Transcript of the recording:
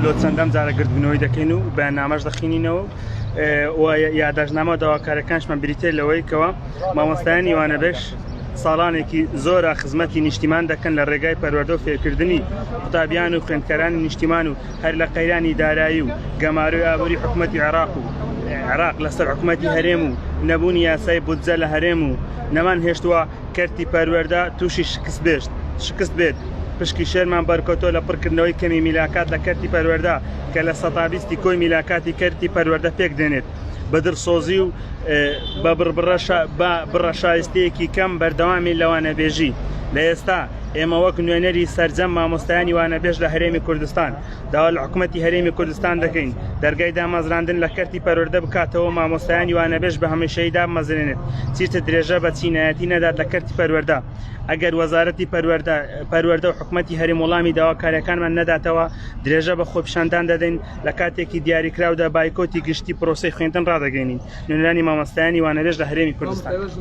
لۆ چەندەم جارە گردبوونەوەی دەکەین و بەیاننامەش دەخینینەوە و یادداشتنامە داواکارەکانشمان بریتێ لەوەی کەوە مامۆستایانی وانەبێژ ساڵانێکی زۆرە خزمەتی نیشتیمان دەکەن لە ڕێگای پەروەردە و فێرکردنی قوتابیان و خوێندکارانی نیشتیمان و هەر لە قەیرانی دارایی و گەماروی ئابووری حکوومەتی عێراق لەسەر حکوومەتی هەرێم و نەبوونی یاسای بودجە لە هەرێم و نەمان هێشتووە کەرتی پەروەردە تووشی شکست بێت. پشکی شێرمان بەرکەوتۆ لە پڕکردنەوەی کەمی میلاکات لە کەرتی پەروەردە کە لە ١٢٠ کۆی میلاکاتی کەرتی پەروەردە پێک دێنێت بە دڵسۆزی و بە بڕە شایستەیەکی کەم بەردەوامی لەوانەبێژی. لە ئێستا ئێمە وەک نوێنەری سەرجەم مامۆستایانی وانەبێژ لە هەرێمی کوردستان داوا لە حکوومەتی هەرێمی کوردستان دەکەین دەرگای دامەزراندن لە کەرتی پەروەردە بکاتەوە مامۆستایانی وانەبێژ بە هەمیشەی دامەزرێنێت چیتە درێژە بە چینایەتی نەدات لە کەرتی پەروەردە. ئەگەر وەزارەتی پەروەردە و حکوومەتی هەرێم وەڵامی داواکاریەکانمان نەداتەوە درێژە بە خۆپیشاندان دەدەین لە کاتێکی دیاریکراودا بایکۆتی گشتی پرۆسەی خوێندن ڕادەگەینین. نوێنەرانی مامۆستایانی وانەبێژ لە هەرێمی کوردستان.